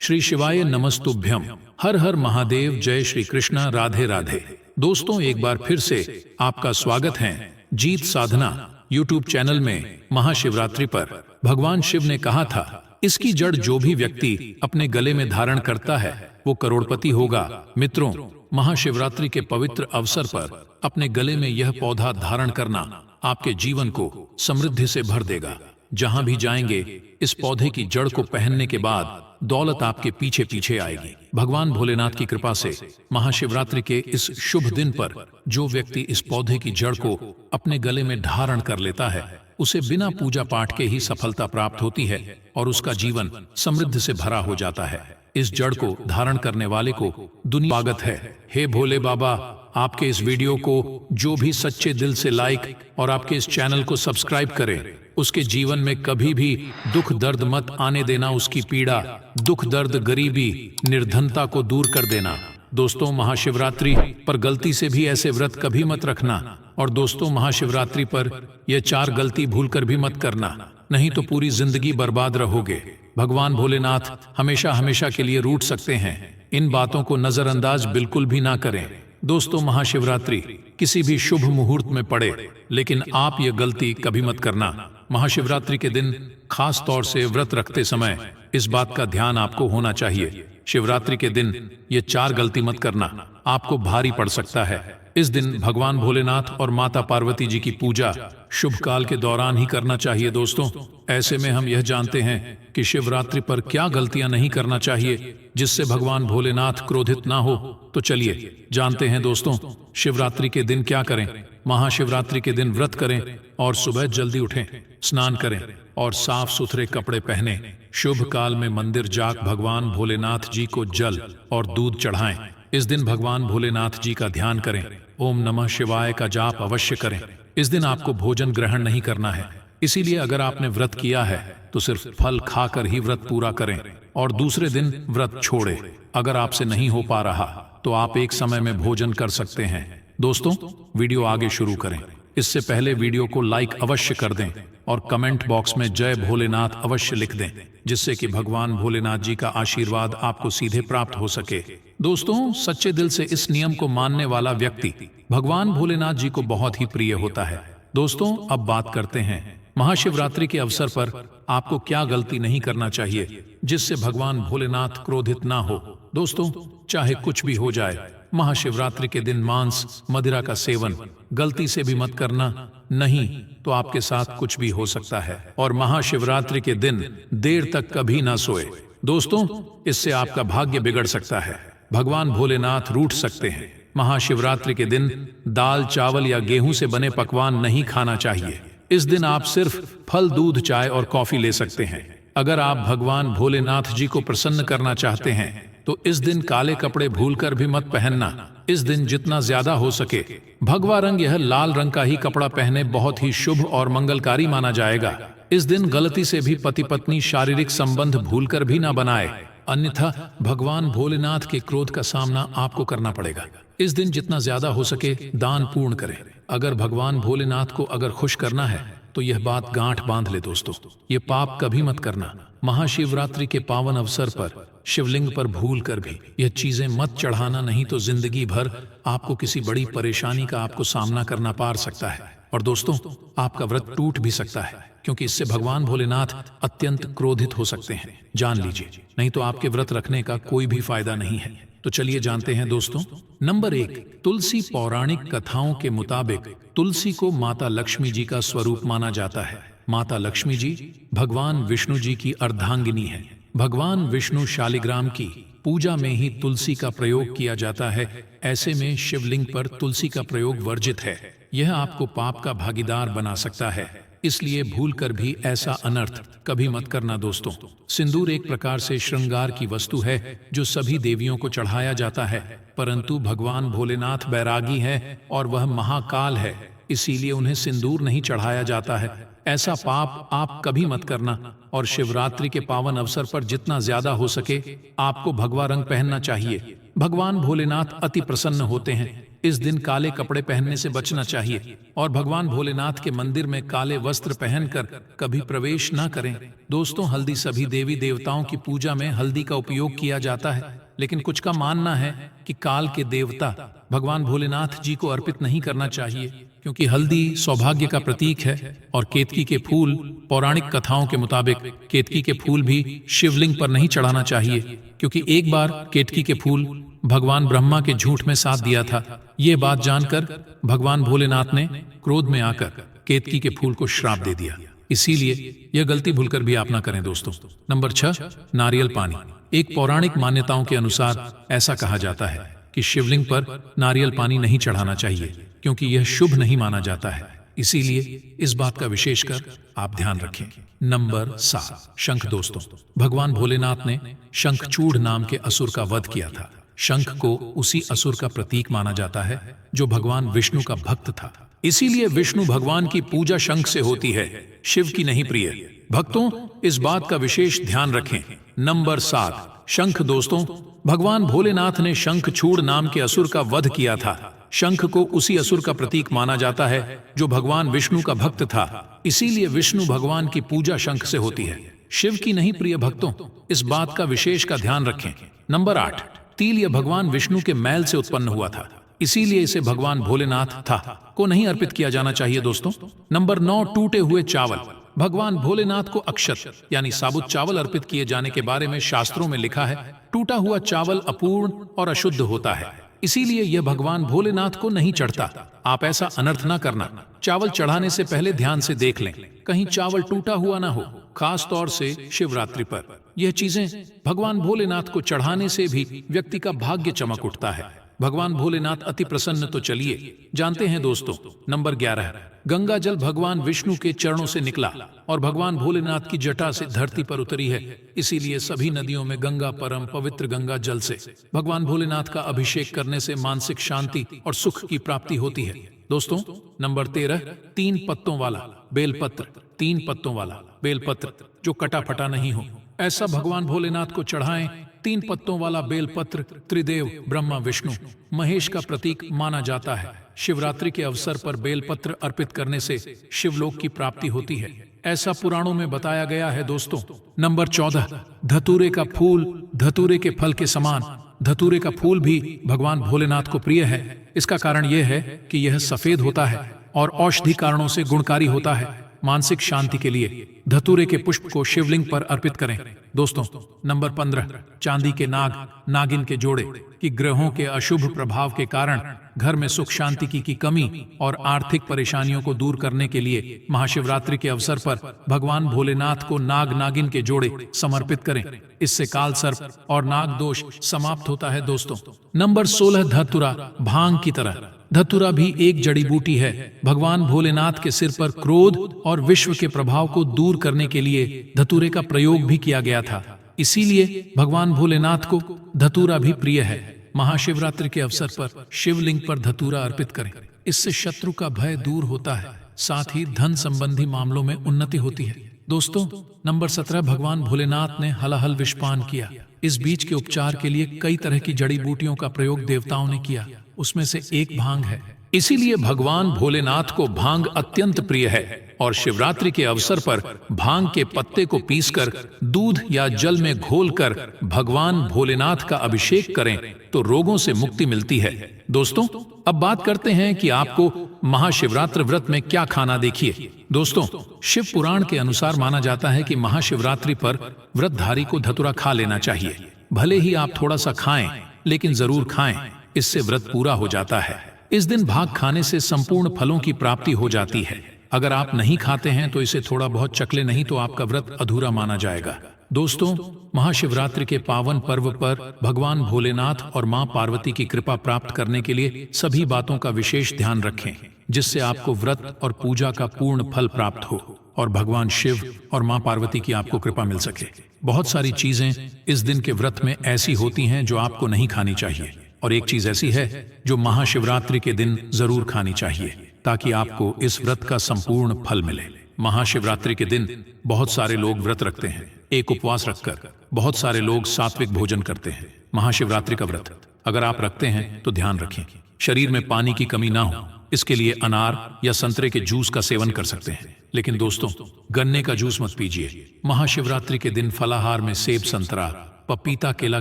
श्री शिवाय नमस्तुभ्यम। हर हर महादेव। जय श्री कृष्णा। राधे राधे। दोस्तों, एक बार फिर से आपका स्वागत है जीत साधना यूट्यूब चैनल में। महाशिवरात्रि पर भगवान शिव ने कहा था, इसकी जड़ जो भी व्यक्ति अपने गले में धारण करता है वो करोड़पति होगा। मित्रों, महाशिवरात्रि के पवित्र अवसर पर अपने गले में यह पौधा धारण करना आपके जीवन को समृद्धि से भर देगा। जहां भी जाएंगे इस पौधे की जड़ को पहनने के बाद दौलत आपके पीछे पीछे आएगी। भगवान भोलेनाथ की कृपा से महाशिवरात्रि के इस शुभ दिन पर जो व्यक्ति इस पौधे की जड़ को अपने गले में धारण कर लेता है उसे बिना पूजा पाठ के ही सफलता प्राप्त होती है और उसका जीवन समृद्धि से भरा हो जाता है। इस जड़ को धारण करने वाले को दुनिया स्वागत है। हे भोले बाबा, आपके इस वीडियो को जो भी सच्चे दिल से लाइक और आपके इस चैनल को सब्सक्राइब करे, उसके जीवन में कभी भी दुख दर्द मत आने देना। उसकी पीड़ा, दुख दर्द, गरीबी, निर्धनता को दूर कर देना। दोस्तों, महाशिवरात्रि पर गलती से भी ऐसे व्रत कभी मत रखना। और दोस्तों, महाशिवरात्रि पर यह 4 गलती भूलकर भी मत करना, नहीं तो पूरी जिंदगी बर्बाद रहोगे। भगवान भोलेनाथ हमेशा हमेशा के लिए रूठ सकते हैं। इन बातों को नजरअंदाज बिल्कुल भी ना करें। दोस्तों, महाशिवरात्रि किसी भी शुभ मुहूर्त में पड़े, लेकिन आप ये गलती कभी मत करना। महाशिवरात्रि के दिन खास तौर से व्रत रखते समय इस बात का ध्यान आपको होना चाहिए। शिवरात्रि के दिन ये 4 गलती मत करना, आपको भारी पड़ सकता है। इस दिन भगवान भोलेनाथ और माता पार्वती जी की पूजा शुभ काल के दौरान ही करना चाहिए। दोस्तों, ऐसे में हम यह जानते हैं कि शिवरात्रि पर क्या गलतियां नहीं करना चाहिए जिससे भगवान भोलेनाथ क्रोधित ना हो। तो चलिए जानते हैं दोस्तों, शिवरात्रि के दिन क्या करें। महाशिवरात्रि के दिन व्रत करें और सुबह जल्दी उठें, स्नान करें और साफ सुथरे कपड़े पहने। शुभ काल में मंदिर जाकर भगवान भोलेनाथ जी को जल और दूध चढ़ाएं। इस दिन भगवान भोलेनाथ जी का ध्यान करें। ओम नमः शिवाय का जाप अवश्य करें। इस दिन आपको भोजन ग्रहण नहीं करना है, इसीलिए अगर आपने व्रत किया है तो सिर्फ फल खाकर ही व्रत पूरा करें और दूसरे दिन व्रत छोड़ें। अगर आपसे नहीं हो पा रहा तो आप एक समय में भोजन कर सकते हैं। दोस्तों, वीडियो आगे शुरू करें इससे पहले वीडियो को लाइक अवश्य कर दें और कमेंट बॉक्स में जय भोलेनाथ अवश्य लिख दें, जिससे कि भगवान भोलेनाथ जी का आशीर्वाद आपको सीधे प्राप्त हो सके। दोस्तों, सच्चे दिल से इस नियम को मानने वाला व्यक्ति भगवान भोलेनाथ जी को बहुत ही प्रिय होता है। दोस्तों, अब बात करते हैं महाशिवरात्रि के अवसर पर आपको क्या गलती नहीं करना चाहिए जिससे भगवान भोलेनाथ क्रोधित ना हो। दोस्तों, चाहे कुछ भी हो जाए, महाशिवरात्रि के दिन मांस मदिरा का सेवन गलती से भी मत करना, नहीं तो आपके साथ कुछ भी हो सकता है। और महाशिवरात्रि के दिन देर तक कभी ना सोए। दोस्तों, इससे आपका भाग्य बिगड़ सकता है, भगवान भोलेनाथ रूठ सकते हैं। महाशिवरात्रि के दिन दाल, चावल या गेहूं से बने पकवान नहीं खाना चाहिए। इस दिन आप सिर्फ फल, दूध, चाय और कॉफी ले सकते हैं। अगर आप भगवान भोलेनाथ जी को प्रसन्न करना चाहते हैं तो इस दिन काले कपड़े भूलकर भी मत पहनना। इस दिन जितना ज्यादा हो सके भगवा रंग, यह लाल रंग का ही कपड़ा पहने, बहुत ही शुभ और मंगलकारी माना जाएगा। इस दिन गलती से भी पति पत्नी शारीरिक संबंध भूलकर भी ना बनाए, अन्यथा भगवान भोलेनाथ के क्रोध का सामना आपको करना पड़ेगा। इस दिन जितना ज्यादा हो सके दान पूर्ण करें। अगर भगवान भोलेनाथ को अगर खुश करना है तो यह बात गांठ बांध ले। दोस्तों, ये पाप कभी मत करना। महाशिवरात्रि के पावन अवसर पर शिवलिंग पर भूल कर भी यह चीजें मत चढ़ाना, नहीं तो जिंदगी भर आपको किसी बड़ी परेशानी का आपको सामना करना पड़ सकता है। और दोस्तों, आपका व्रत टूट भी सकता है, क्योंकि इससे भगवान भोलेनाथ अत्यंत क्रोधित हो सकते हैं। जान लीजिए, नहीं तो आपके व्रत रखने का कोई भी फायदा नहीं है। तो चलिए जानते हैं दोस्तों। नंबर 1, तुलसी। पौराणिक कथाओं के मुताबिक तुलसी को माता लक्ष्मी जी का स्वरूप माना जाता है। माता लक्ष्मी जी भगवान विष्णु जी की अर्धांगिनी है। भगवान विष्णु शालिग्राम की पूजा में ही तुलसी का प्रयोग किया जाता है। ऐसे में शिवलिंग पर तुलसी का प्रयोग वर्जित है। यह आपको पाप का भागीदार बना सकता है, इसलिए भूलकर भी ऐसा अनर्थ कभी मत करना। दोस्तों, सिंदूर एक प्रकार से श्रृंगार की वस्तु है जो सभी देवियों को चढ़ाया जाता है, परंतु भगवान भोलेनाथ बैरागी है और वह महाकाल है, इसीलिए उन्हें सिंदूर नहीं चढ़ाया जाता है। ऐसा पाप आप कभी मत करना। और शिवरात्रि के पावन अवसर पर जितना ज्यादा हो सके आपको भगवा रंग पहनना चाहिए। भगवान भोलेनाथ अति प्रसन्न होते हैं, इस दिन काले कपड़े पहनने से बचना चाहिए और भगवान भोलेनाथ के मंदिर में काले वस्त्र पहनकर कभी प्रवेश न करें। दोस्तों, हल्दी सभी देवी देवताओं की पूजा में हल्दी का उपयोग किया जाता है, लेकिन कुछ का मानना है कि काल के देवता भगवान भोलेनाथ जी को अर्पित नहीं करना चाहिए, क्योंकि हल्दी सौभाग्य का प्रतीक है और केतकी के फूल, पौराणिक कथाओं के मुताबिक केतकी के फूल भी शिवलिंग पर नहीं चढ़ाना चाहिए, क्योंकि एक बार केतकी के फूल भगवान ब्रह्मा के झूठ में साथ दिया था। ये बात जानकर भगवान भोलेनाथ ने क्रोध में आकर केतकी के फूल को श्राप दे दिया। इसीलिए यह गलती भूलकर भी आप ना करें दोस्तों। नंबर 6, नारियल पानी। एक पौराणिक मान्यताओं के अनुसार ऐसा कहा जाता है कि शिवलिंग पर नारियल पानी नहीं चढ़ाना चाहिए, क्योंकि यह शुभ नहीं माना जाता है। इसीलिए इस बात का विशेषकर आप ध्यान रखें। नंबर 7, शंख। दोस्तों, भगवान भोलेनाथ ने शंखचूड़ नाम के असुर का वध किया था। शंख को उसी असुर का प्रतीक माना जाता है जो भगवान विष्णु का भक्त था। इसीलिए विष्णु भगवान की पूजा शंख से होती है, शिव की नहीं प्रिय। भक्तों, इस बात का विशेष ध्यान रखें। नंबर 7, शंख। दोस्तों, भगवान भोलेनाथ ने शंखचूड़ नाम के असुर का वध किया था। शंख को उसी असुर का प्रतीक माना जाता है जो भगवान विष्णु का भक्त था। इसीलिए विष्णु भगवान की पूजा शंख से होती है, शिव की नहीं प्रिय। भक्तों, इस बात का विशेष का ध्यान रखें। नंबर 8, तिल। यह भगवान विष्णु के मैल से उत्पन्न हुआ था, इसीलिए इसे भगवान भोलेनाथ था को नहीं अर्पित किया जाना चाहिए दोस्तों। नंबर 9, टूटे हुए चावल। भगवान भोलेनाथ को अक्षत यानी साबुत चावल अर्पित किए जाने के बारे में शास्त्रों में लिखा है। टूटा हुआ चावल अपूर्ण और अशुद्ध होता है, इसीलिए यह भगवान भोलेनाथ को नहीं चढ़ता। आप ऐसा अनर्थ न करना। चावल चढ़ाने से पहले ध्यान से देख लें, कहीं चावल टूटा हुआ ना हो, खास तौर से शिवरात्रि पर। यह चीजें भगवान भोलेनाथ को चढ़ाने से भी व्यक्ति का भाग्य चमक उठता है। भगवान भोलेनाथ अति प्रसन्न तो चलिए जानते हैं दोस्तों। नंबर 11, गंगा जल। भगवान विष्णु के चरणों से निकला और भगवान भोलेनाथ की जटा से धरती पर उतरी है, इसीलिए सभी नदियों में गंगा परम पवित्र गंगा जल से भगवान भोलेनाथ का अभिषेक करने से मानसिक शांति और सुख की प्राप्ति होती है दोस्तों। नंबर 13, 3 पत्तों वाला बेलपत्र। 3 पत्तों वाला बेलपत्र जो कटा फटा नहीं हो, ऐसा भगवान भोलेनाथ को चढ़ाएं। 3 पत्तों वाला बेलपत्र त्रिदेव ब्रह्मा विष्णु महेश का प्रतीक माना जाता है। शिवरात्रि के अवसर पर बेलपत्र अर्पित करने से शिवलोक की प्राप्ति होती है, ऐसा पुराणों में बताया गया है दोस्तों। नंबर 14, धतूरे का फूल। धतूरे के फल के समान धतूरे का फूल भी भगवान भोलेनाथ को प्रिय है। इसका कारण यह है कि यह सफेद होता है और औषधि कारणों से गुणकारी होता है। मानसिक शांति के लिए धतूरे के पुष्प को शिवलिंग पर अर्पित करें दोस्तों। नंबर 15, चांदी के नाग नागिन के जोड़े कि ग्रहों के अशुभ प्रभाव के कारण घर में सुख शांति की कमी और आर्थिक परेशानियों को दूर करने के लिए महाशिवरात्रि के अवसर पर भगवान भोलेनाथ को नाग नागिन के जोड़े समर्पित करें। इससे काल सर्प और नाग दोष समाप्त होता है दोस्तों। नंबर 16, धतूरा। भांग की तरह धतूरा भी एक जड़ी बूटी है। भगवान भोलेनाथ के सिर पर क्रोध और विश्व के प्रभाव को दूर करने के लिए धतूरे का प्रयोग भी किया गया था, इसीलिए भगवान भोलेनाथ को धतूरा भी प्रिय है। महाशिवरात्रि के अवसर पर शिवलिंग पर धतूरा अर्पित करें, इससे शत्रु का भय दूर होता है, साथ ही धन संबंधी मामलों में उन्नति होती है दोस्तों। नंबर 17, भगवान भोलेनाथ ने हलाहल विषपान किया। इस बीज के उपचार के लिए कई तरह की जड़ी बूटियों का प्रयोग देवताओं ने किया, उसमें से एक भांग है। इसीलिए भगवान भोलेनाथ को भांग अत्यंत प्रिय है और शिवरात्रि के अवसर पर भांग के पत्ते को पीसकर दूध या जल में घोलकर भगवान भोलेनाथ का अभिषेक करें तो रोगों से मुक्ति मिलती है दोस्तों। अब बात करते हैं कि आपको महाशिवरात्रि व्रत में क्या खाना। देखिए दोस्तों, शिव पुराण के अनुसार माना जाता है कि महाशिवरात्रि पर व्रतधारी को धतूरा खा लेना चाहिए। भले ही आप थोड़ा सा खाएं, लेकिन जरूर खाएं, इससे व्रत पूरा हो जाता है। इस दिन भाग खाने से संपूर्ण फलों की प्राप्ति हो जाती है। अगर आप नहीं खाते हैं तो इसे थोड़ा बहुत चखले, नहीं तो आपका व्रत अधूरा माना जाएगा दोस्तों। महाशिवरात्रि के पावन पर्व पर भगवान भोलेनाथ और मां पार्वती की कृपा प्राप्त करने के लिए सभी बातों का विशेष ध्यान रखें, जिससे आपको व्रत और पूजा का पूर्ण फल प्राप्त हो और भगवान शिव और मां पार्वती की आपको कृपा मिल सके। बहुत सारी चीजें इस दिन के व्रत में ऐसी होती हैं जो आपको नहीं खानी चाहिए, और एक चीज ऐसी है जो महाशिवरात्रि के दिन जरूर खानी चाहिए, ताकि आपको इस व्रत का संपूर्ण फल मिले। महाशिवरात्रि के दिन बहुत सारे लोग व्रत रखते हैं, एक उपवास रखकर बहुत सारे लोग सात्विक भोजन करते हैं। महाशिवरात्रि का व्रत अगर आप रखते हैं तो ध्यान रखें, शरीर में पानी की कमी ना हो, इसके लिए अनार या संतरे के जूस का सेवन कर सकते हैं। लेकिन दोस्तों, गन्ने का जूस मत पीजिए। महाशिवरात्रि के दिन फलाहार में सेब, संतरा, पपीता, केला,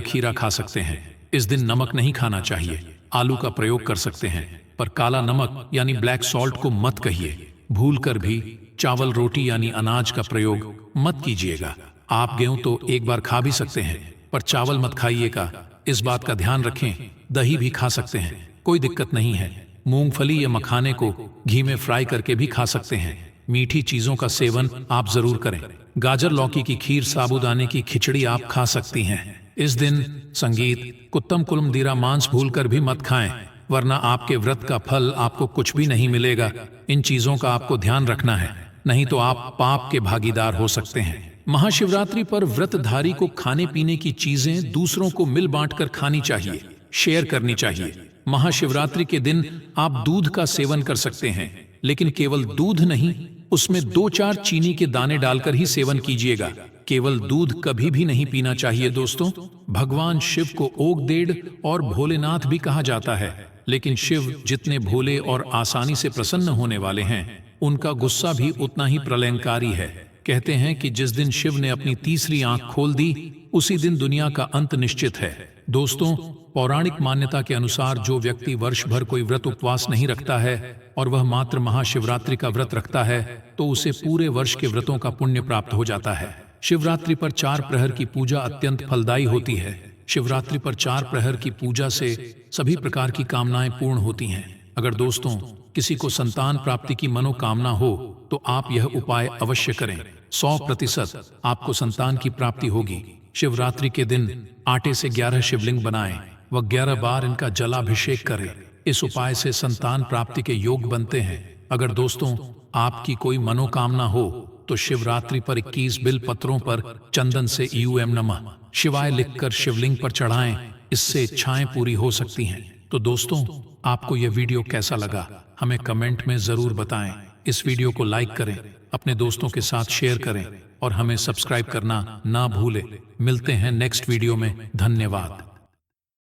खीरा खा सकते हैं। इस दिन नमक नहीं खाना चाहिए। आलू का प्रयोग कर सकते हैं, पर काला नमक यानी ब्लैक सॉल्ट को मत कहिए। भूल कर भी चावल, रोटी यानी अनाज का प्रयोग मत कीजिएगा। आप गेहूं तो एक बार खा भी सकते हैं, पर चावल मत खाइएगा। इस बात का ध्यान रखें। दही भी खा सकते हैं, कोई दिक्कत नहीं है। मूंगफली या मखाने को घी में फ्राई करके भी खा सकते हैं। मीठी चीजों का सेवन आप जरूर करें। गाजर, लौकी की खीर, साबूदाने की खिचड़ी आप खा सकती हैं। इस दिन संगीत, कुत्तम, कुलमदीरा, मांस भूलकर भी मत खाएं, वरना आपके व्रत का फल आपको कुछ भी नहीं मिलेगा। इन चीजों का आपको ध्यान रखना है, नहीं तो आप पाप के भागीदार हो सकते हैं। महाशिवरात्रि पर व्रतधारी को खाने पीने की चीजें दूसरों को मिल बांटकर खानी चाहिए, शेयर करनी चाहिए। महाशिवरात्रि के दिन आप दूध का सेवन कर सकते हैं, लेकिन केवल दूध नहीं, उसमें 2-4 चीनी के दाने डालकर ही सेवन कीजिएगा। केवल दूध कभी भी नहीं पीना चाहिए। दोस्तों, भगवान शिव को ओगदेड़ और भोलेनाथ भी कहा जाता है, लेकिन शिव जितने भोले और आसानी से प्रसन्न होने वाले हैं, उनका गुस्सा भी उतना ही प्रलयंकारी है। कहते हैं कि जिस दिन शिव ने अपनी तीसरी आंख खोल दी, उसी दिन दुनिया का अंत निश्चित है। दोस्तों, पौराणिक मान्यता के अनुसार जो व्यक्ति वर्ष भर कोई व्रत उपवास नहीं रखता है और वह मात्र महाशिवरात्रि का व्रत रखता है, तो उसे पूरे वर्ष के व्रतों का पुण्य प्राप्त हो जाता है। शिवरात्रि पर 4 प्रहर की पूजा अत्यंत फलदायी होती है। शिवरात्रि पर 4 प्रहर की पूजा से सभी प्रकार की कामनाएं पूर्ण होती हैं। अगर दोस्तों किसी को संतान प्राप्ति की मनोकामना हो तो आप यह उपाय अवश्य करें। 100% आपको संतान की प्राप्ति होगी। शिवरात्रि के दिन आटे से 11 शिवलिंग बनाएं व 11 बार इनका जलाभिषेक करें। इस उपाय से संतान प्राप्ति के योग बनते हैं। अगर दोस्तों आपकी कोई मनोकामना हो तो शिवरात्रि पर 21 बिल पत्रों पर चंदन से यूएम नमः शिवाय लिखकर शिवलिंग पर चढ़ाएं। इससे इच्छाएं पूरी हो सकती हैं। तो दोस्तों, आपको यह वीडियो कैसा लगा हमें कमेंट में जरूर बताएं। इस वीडियो को लाइक करें, अपने दोस्तों के साथ शेयर करें और हमें सब्सक्राइब करना ना भूलें। मिलते हैं नेक्स्ट वीडियो में। धन्यवाद।